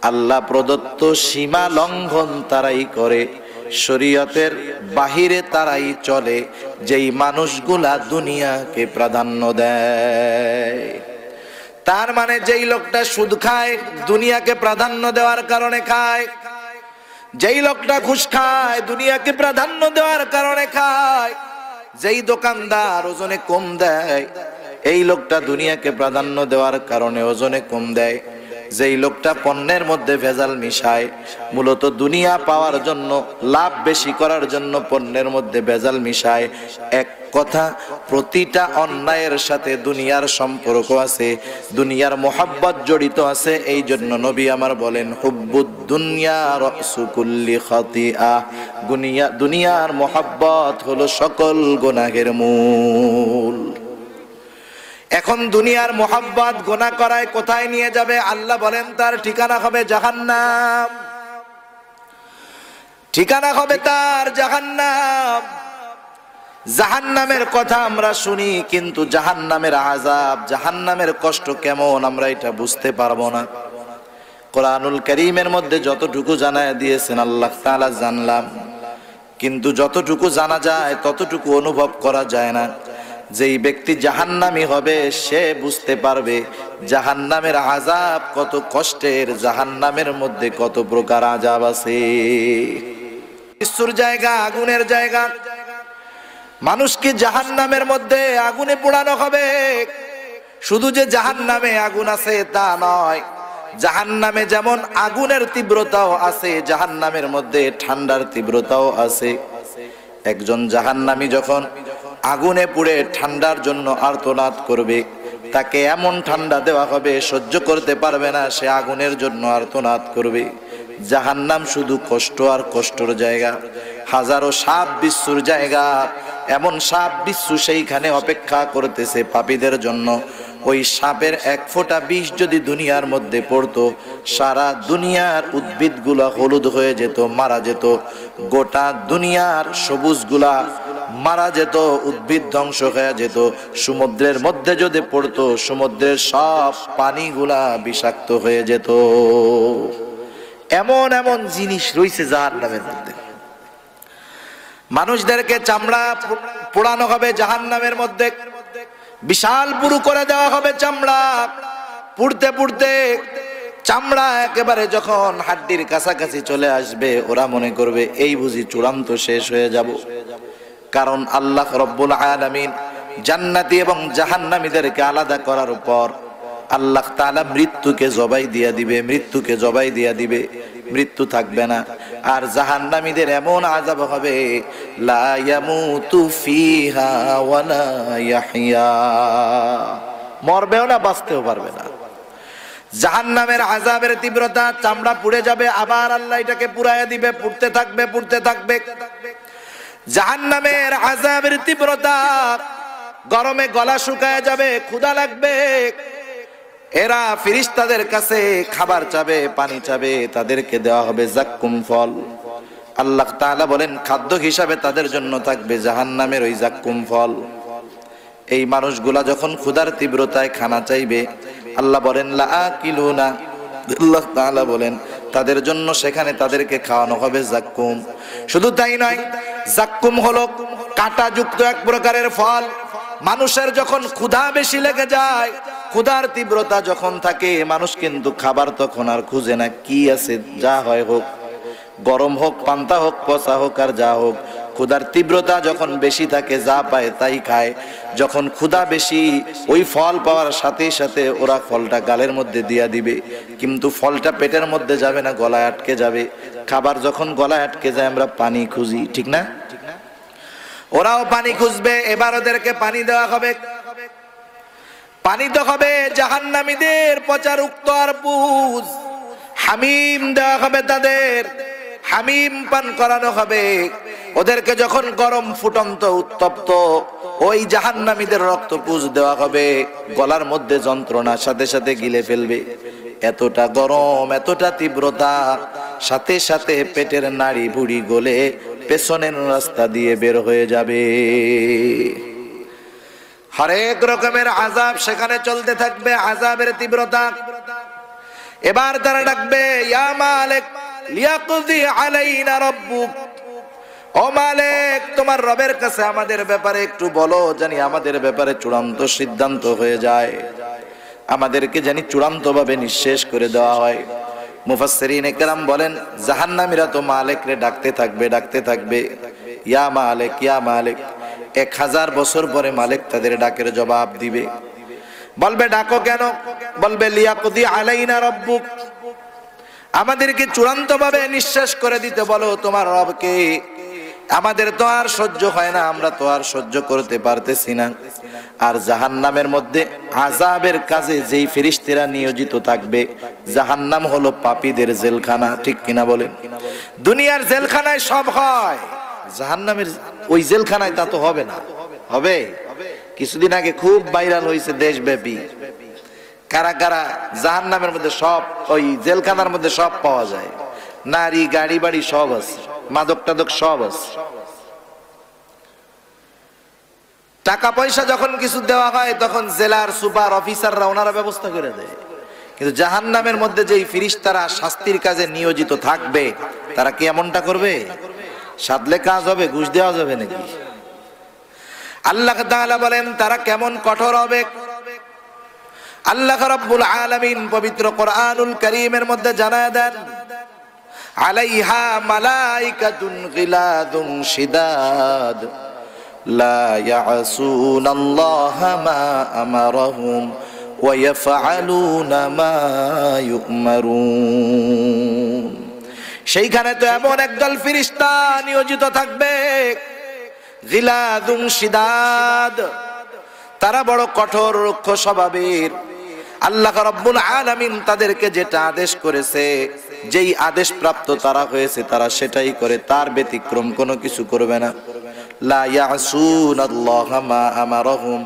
আল্লাহ প্রদত্ত সীমা লঙ্ঘন তারাই করে, শরীয়তের বাহিরে তারাই চলে, যেই মানুষগুলা দুনিয়াকে প্রাধান্য দেয়। তার মানে যেই লোকটা সুদ খায় দুনিয়াকে প্রাধান্য দেওয়ার কারণে খায়, যেই লোকটা ঘুষ খায় দুনিয়াকে প্রাধান্য দেওয়ার কারণে খায়, যেই দোকানদার ওজনে কম দেয় এই লোকটা দুনিয়াকে প্রাধান্য দেওয়ার কারণে ওজনে কম দেয়, যেই লোকটা পণ্যের মধ্যে ভেজাল মিশায় মূলত দুনিয়া পাওয়ার জন্য, লাভ বেশি করার জন্য পণ্যের মধ্যে ভেজাল মিশায়। এক কথা, প্রতিটা অন্যায়ের সাথে দুনিয়ার সম্পর্ক আছে, দুনিয়ার মোহাব্বত জড়িত আছে। এই জন্য নবী আমার বলেন হুব্বুদ দুনিয়া রাসু কুল্লি খাতিআহ, দুনিয়ার মোহাব্বত হলো সকল গুনাহের মূল। এখন দুনিয়ার মোহাব্বত গুনাহ করায় কোথায় নিয়ে যাবে? আল্লাহ বলেন তার ঠিকানা হবে জাহান্নাম। ঠিকানা হবে তার জাহান্নাম। জাহান্নামের কথা আমরা শুনি, কিন্তু জাহান্নামের আযাব, জাহান্নামের কষ্ট কেমন আমরা এটা বুঝতে পারবো না। কোরআনুল কারীমের মধ্যে যতটুকু জানায় দিয়েছেন আল্লাহ তাআলা জানলাম, কিন্তু যতটুকু জানা যায় ততটুকু অনুভব করা যায় না। যেই ব্যক্তি জাহান্নামী হবে সে বুঝতে পারবে জাহান্নামের আযাব কত কষ্টের, জাহান্নামের মধ্যে কত প্রকার আযাব আছে। মৃত্যুর জায়গা, আগুনের জায়গা। মানুষকে জাহান্নামের মধ্যে আগুনে পোড়ানো হবে। শুধু যে জাহান্নামে আগুন আছে তা নয়, জাহান্নামে যেমন আগুনের তীব্রতাও আছে, জাহান্নামের মধ্যে ঠান্ডার তীব্রতাও আছে। একজন জাহান্নামী যখন আগুনে পুড়ে ঠান্ডার জন্য আর্তনাদ করবে, তাকে এমন ঠান্ডা দেওয়া হবে সহ্য করতে পারবে না, সে আগুনের জন্য আর্তনাদ করবে। জাহান্নাম শুধু কষ্ট আর কষ্টর জায়গা, হাজারো সাপ বিচ্ছুর জায়গা। এমন সাপ বিচ্ছু সেইখানে অপেক্ষা করতেছে পাপীদের জন্য। ওই সাপের এক ফোঁটা বিষ যদি দুনিয়ার মধ্যে পড়তো, সারা দুনিয়ার উদ্ভিদগুলা হলুদ হয়ে যেত, মারা যেত। গোটা দুনিয়ার সবুজগুলা মারা যেত, উদ্ভিদ ধ্বংস হয়ে যেত। সমুদ্রের মধ্যে যদি পড়তো, সমুদ্রের সব পানিগুলা বিষাক্ত হয়ে যেত। এমন এমন জিনিস রয়েছে জাহান্নামের মধ্যে। মানুষদেরকে চামড়া পোড়ানো হবে জাহান্নামের মধ্যে, বিশাল পুরু করে দেওয়া হবে চামড়া। পুড়তে পুড়তে চামড়া একেবারে যখন হাড্ডির কাছাকাছি চলে আসবে, ওরা মনে করবে এই বুঝি চূড়ান্ত শেষ হয়ে যাব। কারণ আল্লাহ রব্বুল আলামিন জান্নাতি এবং জাহান্নামীদেরকে আলাদা করার পর আল্লাহ তাআলা মৃত্যুকে জবাই দিয়া দিবে, মৃত্যুকে জবাই দিয়া দিবে, মৃত্যু থাকবে না। আর জাহান্নামীদের এমন আযাব হবে লা ইয়ামুতু ফিহা ওয়ালা ইয়াহইয়া, মরবেও না, বাঁচতেও পারবে না। জাহান্নামের আযাবের তীব্রতা, চামড়া পুড়ে যাবে, আবার আল্লাহ এটাকে পুড়াইয়া দিবে, পুড়তে থাকবে, পুড়তে থাকবে। জাহান্নামের আযাবের তীব্রতা, গরমে গলা শুকায় যাবে, ক্ষুধা লাগবে। এরা ফেরেশতাদের কাছে খাবার চাবে, পানি চাবে, তাদেরকে দেওয়া হবে জাক্কুম ফল। আল্লাহ তাআলা বলেন খাদ্য হিসাবে তাদের জন্য থাকবে জাহান্নামের ওই জাক্কুম ফল। এই মানুষগুলা যখন ক্ষুধার তীব্রতায় খানা চাইবে, আল্লাহ বলেন লা আকিলুনা, আল্লাহ তাআলা বলেন তাদের জন্য সেখানে তাদেরকে খাওয়ানো হবে জাক্কুম। শুধু তাই নয়, জাক্কুম হলো কাঁটাযুক্ত এক প্রকারের ফল। মানুষের যখন ক্ষুধা বেশি লেগে যায়, ক্ষুধার তীব্রতা যখন থাকে, মানুষ কিন্তু খাবার তখন আর খুঁজে না, কি আছে যা হয় হোক। গরম হোক, পান্তা হোক, পচা হোক আর যা হোক, ক্ষুধার তীব্রতা যখন বেশি থাকে যা পায় তাই খায়। যখন ক্ষুধা বেশি, ওই ফল পাওয়ার সাথে সাথে ওরা ফলটা গালের মধ্যে দিয়া দিবে, কিন্তু ফলটা পেটের মধ্যে যাবে না, গলায় আটকে যাবে। খাবার যখন গলায় আটকে যায় আমরা পানি খুঁজি, ঠিক না? ওরাও পানি খুঁজবে। এবার ওদেরকে পানি দেওয়া হবে। পানি তো হবে জাহান্নামীদের পচা রক্ত আর পুজ। হামিম দেওয়া হবে তাদের, হামিম পান করানো হবে ওদেরকে। যখন গরম ফুটন্ত উত্তপ্ত ওই জাহান্নামীদের রক্ত পুজ দেওয়া হবে, গলার মধ্যে যন্ত্রণার সাথে সাথে গিলে ফেলবে। এতটা গরম, এতটা তীব্রতা, সাথে সাথে পেটের নাড়ি ভুড়ি গলে পেছনের রাস্তা দিয়ে বের হয়ে যাবে। হরেক রকমের আযাব সেখানে চলতে থাকবে, আযাবের তীব্রতা। এবার তারা ডাকবে, ইয়া মালিক লিয়াকদি আলাইনা রাব্বুক। ও মালিক, তোমার রবের কাছে আমাদের ব্যাপারে একটু বলো, জানি আমাদের ব্যাপারে চূড়ান্ত সিদ্ধান্ত হয়ে যায়, আমাদেরকে জানি চূড়ান্তভাবে নিঃশেষ করে দেওয়া হয়। মুফাসসিরিনে কেরাম বলেন, জাহান্নামীরা তো মালিকরে ডাকতে থাকবে, ডাকতে থাকবে, ইয়া মালিক, ইয়া মালিক। 1000 বছর পরে মালিক তাদের ডাকের জবাব দিবে। বলবে, ডাকো কেন? বলবে, লিয়াকদি আলাইনা রাব্বুক, আমাদেরকে চূড়ান্তভাবে নিঃশেষ করে দিতে বলো তোমার রবকে। আমাদের তো আর সহ্য হয় না, আমরা তো আর সহ্য করতে পারতেছি না। আর জাহান্নামের মধ্যে আযাবের কাজে যেই ফেরেশতারা নিয়োজিত থাকবে, জাহান্নাম হলো পাপীদের জেলখানা, ঠিক কিনা বলেন? দুনিয়ার জেলখানায় সব হয়, জাহান্নামের ওই জেলখানায় তা তো হবে না। হবে? কিছুদিন আগে খুব ভাইরাল হয়েছে দেশব্যাপী, কারা কারা জাহান্নামের মধ্যে সব, ওই জেলখানার মধ্যে সব পাওয়া যায়, নারী, গাড়ি বাড়ি সব আছে, মাদক টাদক সব আছে। টাকা পয়সা যখন কিছু দেওয়া হয় তখন জেলার সুপার অফিসাররা ওনারা ব্যবস্থা করে দেয়। কিন্তু জাহান্নামের মধ্যে যেই ফেরেশতারা শাস্তির কাজে নিয়োজিত থাকবে, তারা কি এমনটা করবে? সাধলে কাজ হবে, ঘুষ দেওয়া যাবে নাকি? আল্লাহ তাআলা বলেন তারা কেমন কঠোর হবে। আল্লাহ রাব্বুল আলামিন পবিত্র কোরআনুল কারীমের মধ্যে জানায় দেন, আলাইহা মালাইকাতুন গিলাদুন শিদাদ লা ইয়াসুনাল্লাহা মা আমারাহুম ওয়া ইয়াফআলুনা মা ইউমারুন। সেইখানে তো এমন একদল ফেরেশতা নিয়োজিত থাকবে, গিলাদুন শিদাদ, তারা বড় কঠোর রুক্ষ স্বভাবের। আল্লাহ রাব্বুল আলামিন তাদেরকে যেটা আদেশ করেছে, যেই আদেশ প্রাপ্ত তারা হয়েছে, তারা সেটাই করে, তার ব্যতিক্রম কোনো কিছু করবে না। লা ইয়াসুনাল্লাহা মা আমারাহুম,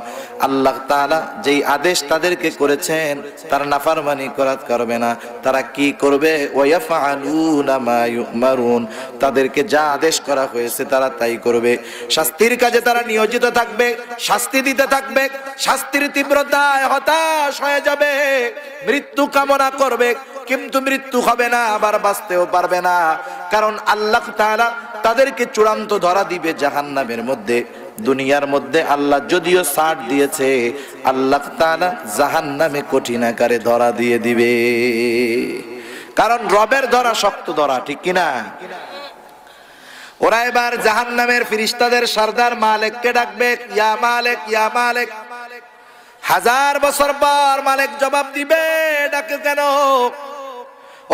আল্লাহ তাআলা যেই আদেশ তাদেরকে করেছেন তারা নাফরমানি করবে না। তারা কি করবে? ওয়া ইয়াফআলুনা মা ইউমারুন, তাদেরকে যা আদেশ করা হয়েছে তারা তাই করবে। শাস্তির কাজে তারা নিয়োজিত থাকবে, শাস্তি দিতে থাকবে, শাস্তির তীব্রতায় হতাশ হয়ে যাবে, মৃত্যু কামনা করবে, কিন্তু মৃত্যু হবে না, আবার বাঁচতেও পারবে না। কারণ আল্লাহ তাআলা তাদেরকে চূড়ান্ত ধরা দিবে জাহান্নামের মধ্যে। দুনিয়ার মধ্যে আল্লাহ যদিও ছাড় দিয়েছে, আল্লাহ তাআলা জাহান্নামে কঠিন আকারে ধরা দিয়ে দিবে। কারণ রবের ধরা শক্ত ধরা, ঠিক কিনা? ওরা এবার জাহান্নামের ফেরেশতাদের সরদার মালিককে ডাকবে, ইয়া মালিক, ইয়া মালিক। 1000 বছর পর মালিক জবাব দিবে, ডাকে কেন?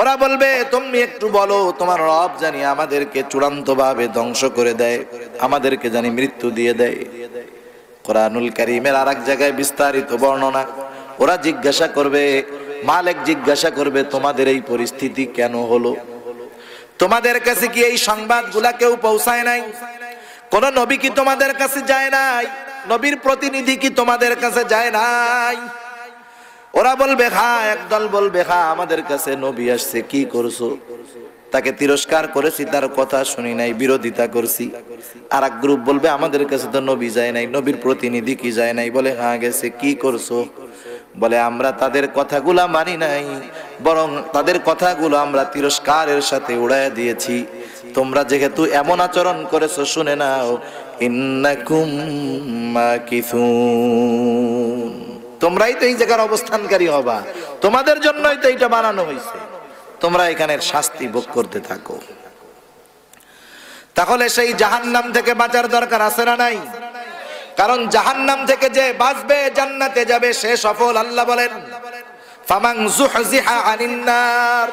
ওরা বলবে, তুমি একটু বলো, তোমার রব জানি আমাদেরকে চূড়ান্ত ভাবে ধ্বংস করে দেয়, আমাদেরকে জানি মৃত্যু দিয়ে দেয়। কোরআনুল কারীমের আরেক জায়গায় বিস্তারিত বর্ণনা। ওরা জিজ্ঞাসা করবে, মালিক জিজ্ঞাসা করবে, তোমাদের এই পরিস্থিতি কেন হলো? তোমাদের কাছে কি এই সংবাদগুলা কেউ পৌঁছায় নাই? কোন নবী কি তোমাদের কাছে যায় নাই? নবীর প্রতিনিধি কি তোমাদের কাছে যায় নাই? ওরা বলবে, হ্যাঁ। একদল বলবে, হ্যাঁ আমাদের কাছে নবী আসছে, কি করছো? তাকে তিরস্কার করেছি, তার কথা শুনি নাই, বিরোধিতা করছি। আর এক গ্রুপ বলবে, আমাদের কাছে তো নবী যায় নাই, নবীর প্রতিনিধি কি যায় নাই? বলে, হ্যাঁ গেছে। কি করছো? বলে, আমরা তাদের কথাগুলা মানি নাই, বরং তাদের কথাগুলো আমরা তিরস্কারের সাথে উড়াইয়া দিয়েছি। তোমরা যেহেতু এমন আচরণ করেছো, শুনে নাও, ইন্নাকুম মাকিসুন, তোমরাই তো এই জায়গার অবস্থানকারী হবা, তোমাদের জন্যই তো এটা বানানো হয়েছে, তোমরা এখানের শাস্তি ভোগ করতে থাকো। তাহলে সেই জাহান্নাম থেকে বাঁচার দরকার আছে না নাই? কারণ জাহান্নাম থেকে যে বাঁচবে জান্নাতে যাবে সে সফল। আল্লাহ বলেন ফামান যুহজিহা আনিন নার,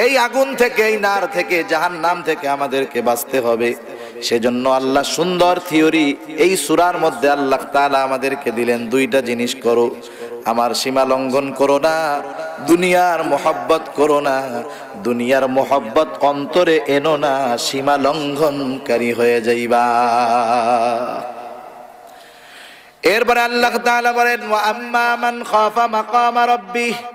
এই আগুন থেকে, এই নার থেকে, জাহান্নাম থেকে আমাদেরকে বাঁচতে হবে। সেজন্য আল্লাহ সুন্দর থিওরি এই সূরার মধ্যে আল্লাহ তাআলা আমাদেরকে দিলেন, দুইটা জিনিস করো, আমার সীমা লঙ্ঘন করো না, দুনিয়ার মোহব্বত করো না, দুনিয়ার মোহব্বত অন্তরে এনো না, সীমা লঙ্ঘনকারী হয়ে যাইবা। এরপরে আল্লাহ তাআলা বলেন ওয়া আম্মা মান খাফা মাকামা রাব্বিহি